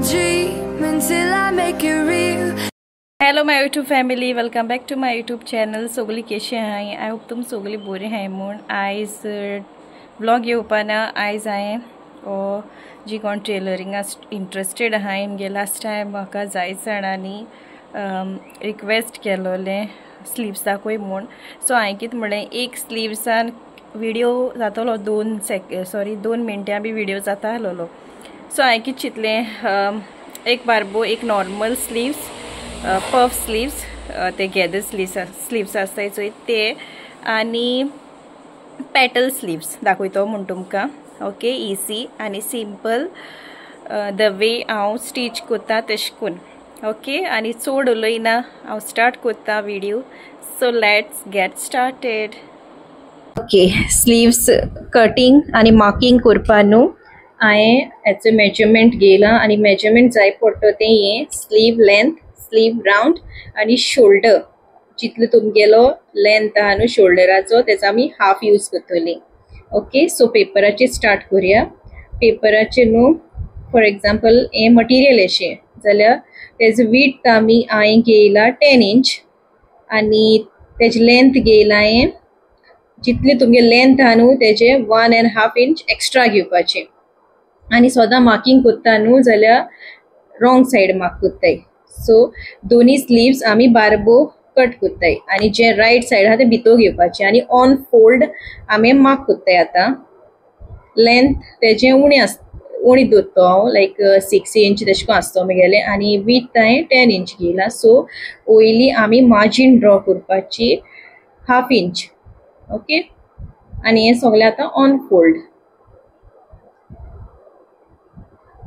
I'll dream until I make it real. Hello my YouTube family, welcome back to my YouTube channel. सगळी कशी आहे? I hope तुम सगळी बरे आहे म्हणून आयज व्लॉग येवपाना आयज हांवें जी कोण टेलरिंगा इंटरेस्टेड आहाय म्हणजे लास्ट टायम म्हाका जाय जाणांनी रिक्वेस्ट केलोलें स्लीव्स दाखय म्हूण. सो हांवें कितें म्हणलें एक स्लीव्सान व्हिडिओ जातलो 2 मिनटां बी व्हिडिओ जाता आसलोलो. सो हांवें कितें चिंतलें एक बारबो एक नॉर्मल स्लीव्स पफ स्लीव्स ते गॅदर स्लीव्स आसताय चोय ते आनी पेटल स्लीव्स दाखयतो म्हूण तुमकां. ओके, इजी आनी सिंपल द वे हांव स्टीच कोत्ता तशें करून. ओके, आनी चड उलयना हांव स्टार्ट कोत्ता video. So let's get started. Okay, sleeves cutting आनी मार्किंग करपा न्हू हांवें हेचो मेजरमेंट घेयला आनी मेजरमेंट जाय पडटा तें हें स्लीव लेंथ, स्लीव राउंड आनी शोल्डर जितलो तुमगेलो लेंथ आहा न्हू शोल्डराचो तेचो आमी हाफ यूज करतली. ओके, सो पेपराचेर स्टार्ट करूया. पेपराचेर न्हू फॉर एग्जांपल हें मटिरियल अशें जाल्यार तेजो विड्थ आमी हांवें घेयला 10 इंच आनी तेजी लेंथ घेयला हांवें जितली तुमगे लेंथ आहा न्हू तेजे 1.5 इंच एक्स्ट्रा घेवपाचें. आनी सदां मार्किंग कोत्ता न्हू जाल्यार रॉंग सायड मार्क कोत्ताय. सो दोनी स्लीव्स आमी बारबो कट कोत्ताय आनी जे रायट सायड आहा ते भितर घेवपाचे आनी ऑन फोल्ड आमी मार्क कोत्ताय. आतां लेंथ तेजे उणी दोत्तो हांव लायक 6 इंच तेशें कोन्न आसतो म्हगेलें आनी विड्थ हांवें 10 इंच घेयला. सो ओयली आमी मार्जीन ड्रॉ करपाची 1/2 इंच. ओके, आनी हें सगळें आतां ऑन फोल्ड.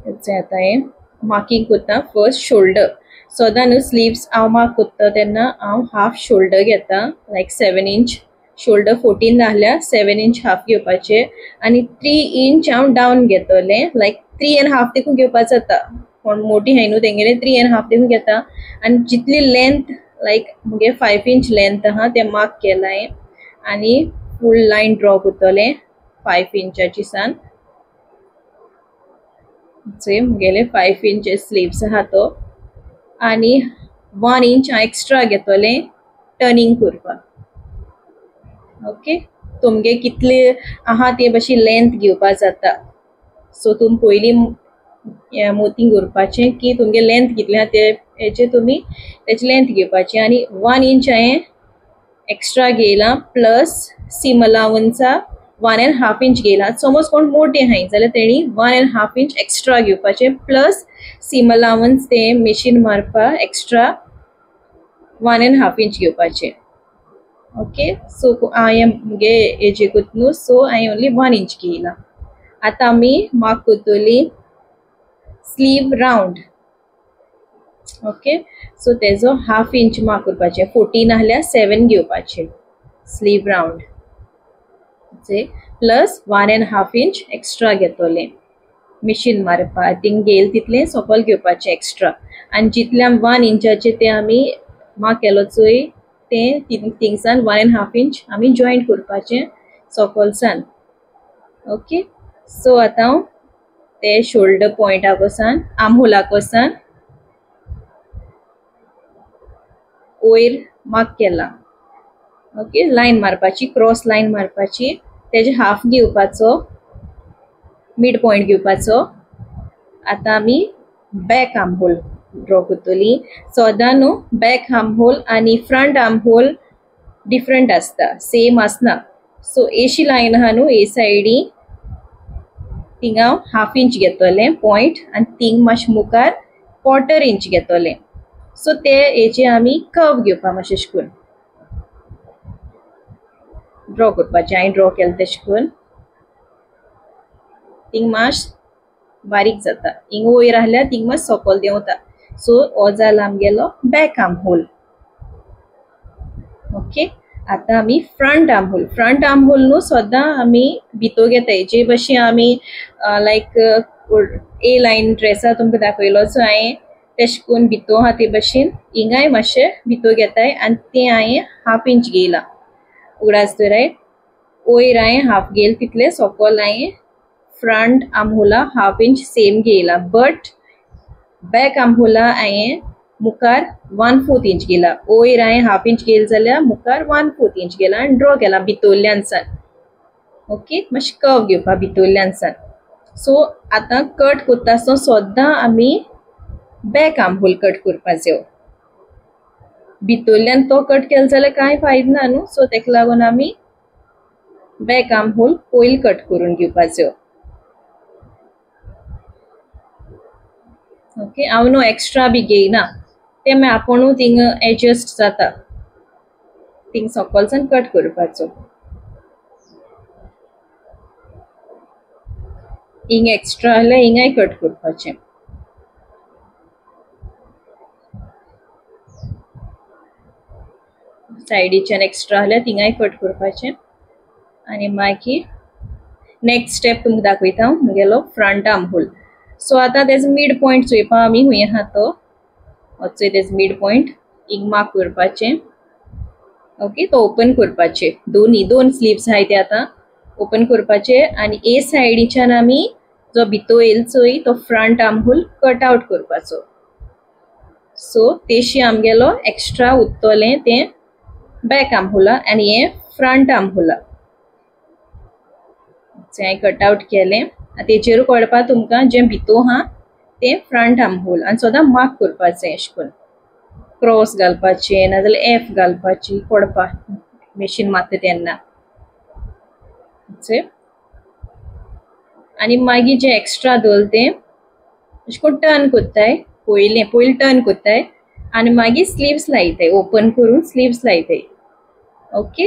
आतां हें मार्किंग कोत्ता फर्स्ट शोल्डर. सदां न्हू स्लीव्स हांव मार्क कोत्ता तेन्ना हांव हाफ शोल्डर घेता लायक 7 इंच. शोल्डर 14 आहल्यार 7 इंच हाफ घेवपाचे आनी 3 इंच हांव डावन घेतलें लायक 3.5 देखून घेवपा जाता. कोण मोठी हाय न्हू तेंगेले 3.5 देखून घेता आनी जितली लेंथ लायक मुगे 5 इंच लेंथ आहा तें मार्क केला हांवें आनी फूल लायन ड्रॉ कोत्तलें 5 इंचाची सान. मुगेले 5 इंच स्लीव्स आहा तो आनी 1 इंच हांव एक्स्ट्रा घेतलें टर्निंग करपाक. ओके, तुमगे कितले आहा ते भाशेन लेंथ घेवपा जाता. सो तुम पयली मोतींग करपाचें की तुमगे लेंथ कितले आहा ते हेचे तुमी तेची लेंथ घेवपाची आनी 1 इंच हांवें एक्स्ट्रा घेयला प्लस सीम अलावन्सा 1.5 इंच घेयला. समज कोण मोटे हाय जाल्यार तेणी 1.5 इंच एक्स्ट्रा घेवपाचे प्लस सीम अलावन्स ते मशीन मारपा एक्स्ट्रा 1.5 इंच घेवपाचे. ओके, सो हांवें मुगे हेजे कोत न्हू सो हांवें ओन्ली 1 इंच घेयला. आतां आमी मार्क कोत्तली स्लीव राउंड. ओके, सो तेजो 1/2 इंच मार्क करपाचे. 14 आहल्यार 7 घेवपाचे sleeve round plus 1.5 inch extra घेतलें मशीन मारपा. थिंग घेयल तितलें सकल घेवपाचें एक्स्ट्रा आनी जितले 1 इंचाचे ते आमी मार्क केलो चोय ते थिंगसान 1.5 इंच आमी जॉईंट करपाचें सकलसान. ओके, सो आतां हांव ते शोल्डर पॉइंटा कोसान आर्महोला कोसान वयर मार्क केला. ओके, लायन मारपाची क्रॉस लायन मारपाची तेजे हाफ घेवपाचो मिड पॉइंट घेवपाचो. आतां आमी बॅक आर्महोल ड्रॉ कोत्तली. सदां न्हू बॅक आर्महोल आनी फ्रंट आर्महोल डिफरंट आसता, सेम आसना. सो एशी लायन आहा न्हू ए सायडी थिंग हांव 1/2 इंच घेतलें पॉइंट आनी थिंग मातशें मुखार 1/4 इंच घेतलें. सो ते हेजे आमी कर्व घेवपा मातशें अशें करून ड्रॉ करपाचें. हांवें ड्रॉ केलें तशें करून थिंग मातशें बारीक जाता. हिंग वयर आहल्यार थिंग मातशें सकल देंवता. सो हो जाला आमगेलो बॅक आर्महोल. ओके, आतां आमी फ्रंट आर्महोल न्हू सदां आमी भितर घेताय जे भाशेन आमी लायक ए लायन ड्रेसा तुमकां दाखयलो सो हांवें तेशें करून भितर आहा ते भाशेन हिंगाय मातशें भितर घेताय आनी तें हांवें 1/2 इंच घेयला उगडास धराय. वयर हांवें हाफ घेयला तितले सकल हांवें फ्रंट आर्महोला 1/2 इंच सेम घेयला. बट बॅक आर्म होला हांवें मुखार 1/4 इंच गेला. वयर हांवें 1/2 इंच गेल जाल्यार मुखार 1/4 इंच गेला आनी ड्रॉ केला भितरल्यानसान. ओके, मातशें कर्व घेवपा भितरल्यानसान. सो आतां कट करता आसतना सोद्दां आमी बॅक आर्म होल कट करपा जायो. भितरल्यान तो कट केलो जाल्यार कांय फायदो ना न्हू. सो तेका लागून आमी बॅक आर्म होल पयलीं कट करून घेवपा जायो. ओके, हांव न्हू एक्स्ट्रा बी घेयना, ते मागीर आपुणूच थिंग एडजस्ट जाता. थिंग सकलच्यान कट करपाचो. हिंग एक्स्ट्रा जाल्यार हिंगाय कट करपाचें. सायडीच्यान एक्स्ट्रा जाल्यार थिंगाय कट करपाचें. आनी मागीर नेक्स्ट स्टेप तुमकां दाखयता हांव म्हगेलो फ्रंट आर्म होल. सो आतां तेजो मिड पॉयंट चोयपा आमी खूंय आहा तो होचोय तेजो मिड पॉयंट हिंग मार्क करपाचें. ओके, तो ओपन करपाचें. दोन स्लीव्स आहाय ते आतां ओपन करपाचे आनी ए सायडीच्यान आमी जो भितर येयलो चोय तो front arm hole cut out करपाचो. सो तेशी आमगेलो एक्स्ट्रा उरतोलें तें बॅक आर्म होला आनी हें फ्रंट आर्म होला. हांवें कट आवट केलें. तेचेर कळपा तुमकां जें भितर आहा तें फ्रंट आर्म होल आनी सदां मार्क करपाचें एशें कोन्न. क्रॉस घालपाचें नाजाल्यार एफ घालपाची पडपा मशीन मारता तेन्ना. आनी मागीर जें एक्स्ट्रा दवरलें तें अशें करून टर्न कोत्ताय. पयलीं टर्न कोत्ताय आनी मागीर स्लीव्स लायताय. ओपन करून स्लीव्स लायताय. ओके,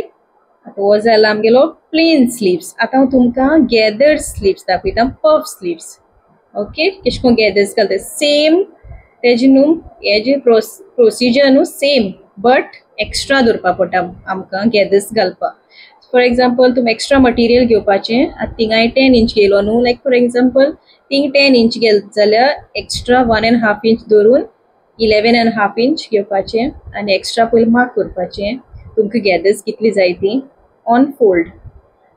आतां हो जाला आमगेलो प्लेन स्लीव्स. आतां हांव तुमकां गॅदर्ड स्लीव्स दाखयता, पफ स्लीव्स. ओके, केश कोन गॅदर्स घालता सेम तेजे न्हू हेजे प्रोसिजर न्हू सेम बट एक्स्ट्रा दवरपा पडटा आमकां गॅदर्स घालपा. फॉर एग्जाम्पल तुमी एक्स्ट्रा मटिरियल घेवपाचें. आतां थिंग हांवें 10 इंच घेयलो न्हू, लायक फॉर एग्जाम्पल थिंग 10 इंच गेल जाल्यार एक्स्ट्रा 1.5 इंच दवरून 11.5 इंच घेवपाचें आनी एक्स्ट्रा पयलीं मार्क करपाचें. तुमकां गॅदर्स कितली जाय ती ऑन फोल्ड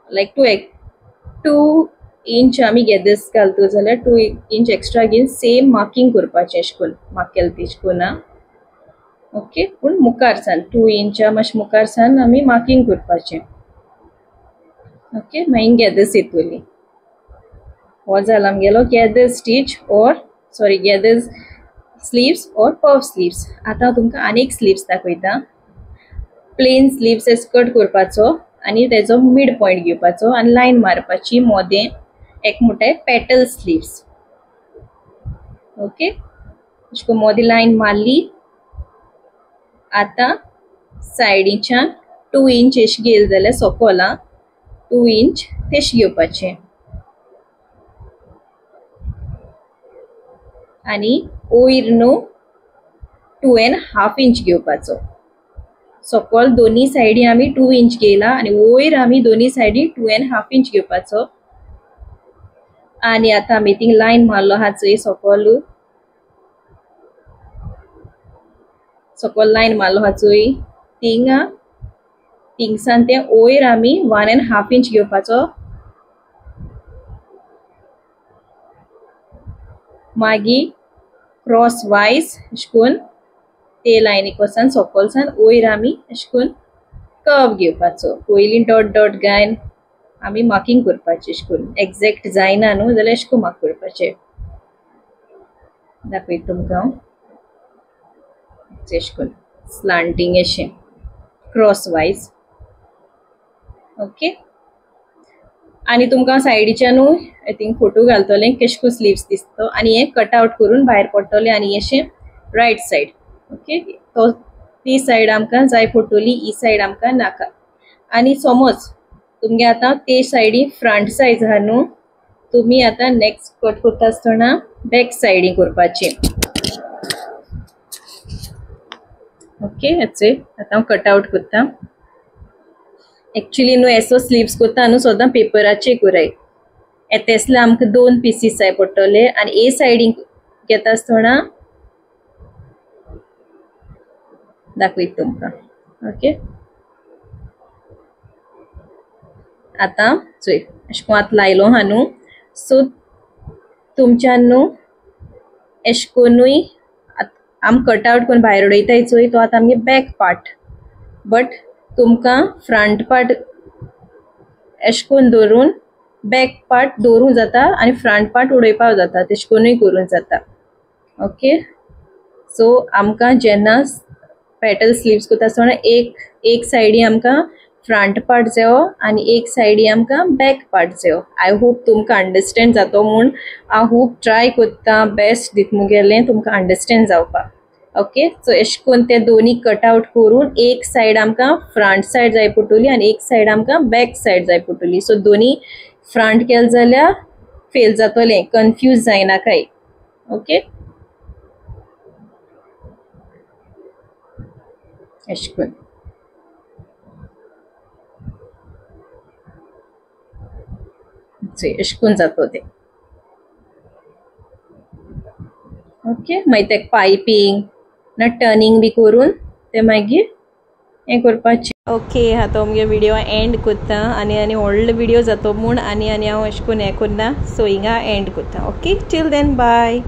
लायक 2 इंच आमी गॅदर्स घालता जाल्यार 2 इंच एक्स्ट्रा घेवन सेम मार्किंग करपाचें एशें कोन्न मार्क केलें तेशें कोन्न. ओके, पूण मुखारसान 2 इंचा मातशें मुखारसान आमी मार्किंग करपाचें. ओके, मागीर गॅदर्स येतली. हो जाला आमगेलो gather stitch or sorry gather sleeves or puff sleeves. आतां हांव तुमकां आनी एक स्लीव्स दाखयता. प्लेन स्लीव्स एस कट करपाचो आनी तेजो मिड पॉयंट घेवपाचो आनी लायन मारपाची मोदें एक म्हणटाय पेटल स्लीव्स. ओके, अशें करून मोदें लायन मारली. आतां सायडीच्यान 2 इंच एशें गेल जाल्यार सोकोला 2 इंच तेशें घेवपाचें आनी वयर न्हू 2.5 इंच घेवपाचो. सकल दोनी सायडी आमी 2 इंच घेयला आनी वयर आमी दोनी सायडी 2.5 इंच घेवपाचो. आनी आतां आमी थिंग लायन मारलो आहा चोय सकल लायन मारलो आहा चोय थिंगसान ते वयर आमी 1.5 इंच घेवपाचो. मागीर क्रॉस वायज अशें करून ते लायनीक वचोन सकलसान वयर आमी अशें करून कर्व घेवपाचो. पयलीं डॉट डॉट घायन आमी मार्किंग करपाचें अशें करून. एक्झॅक्ट जायना न्हू जाल्यार अशें करून मार्क करपाचें. दाखयता तुमकां हांव अशें करून स्लांटींग अशें क्रॉस वायज. ओके, आनी तुमकां सायडीच्यानू आय थिंक फोटो घालतलें कशें करून स्लीव्स दिसता आनी हें कट आवट करून भायर पडटलें आनी अशें रायट सायड. ओके, तो ती सायड आमकां जाय पडटली, ही सायड आमकां नाका. आनी समज तुमगे आतां ते सायडी फ्रंट सायज आहा न्हू, तुमी आतां नेक्स्ट कट करता आसतना बॅक सायडी करपाचें. ओके, हेचें आतां हांव कट आवट करता. एक्चुअली न्हू एसो स्लीव्स करता न्हू सदां पेपराचे कराय. येतेसले आमकां 2 पीसीस जाय पडटले आनी ए सायडीक घेता आसतना दाखयता तुमकां. ओके, आतां चोय अशें करून आतां लायलो आहा न्हू. सो तुमच्यान न्हू एश कोन्नूय आम कट आउट करून भायर उडयताय चोय तो आतां आमगे बॅक पार्ट, बट तुमकां फ्रंट पार्ट एश कोन्न दवरून बॅक पार्ट दवरूं जाता आनी फ्रंट पार्ट उडयपाक जाता, तेश कोन्नूय करूं जाता. ओके, सो आमकां जेन्ना पेटल स्लीव्स करता आसतना एक सायडी आमकां फ्रंट पार्ट जायो आनी एक सायडी आमकां बॅक पार्ट जायो. आय होप तुमकां अंडरस्टँड जातो म्हूण हांव खूब ट्राय कोत्ता बेस्ट दीत मुगेलें तुमकां अंडरस्टँड जावपाक. ओके, सो एश कोन्न ते दोनी कट आउट करून एक सायड आमकां फ्रंट सायड जाय पडटली आनी एक सायड आमकां बॅक सायड जाय पडटली. सो दोनी फ्रंट केलें जाल्यार फेल जातोलें, कन्फ्यूज जायना काय. ओके, एश कोन्न एश कोन्न जातो तें. ओके, मागीर तेका पायपींग ना टर्निंग बी करून ते मागीर हें करपाचें. ओके, आतां आमगे व्हिडिओ एंड कोत्ता आनी व्हडलो व्हिडिओ जातो म्हूण आनी हांव अशें करून हें करना, सो हिंगा एंड कोत्ता. Okay, till then bye.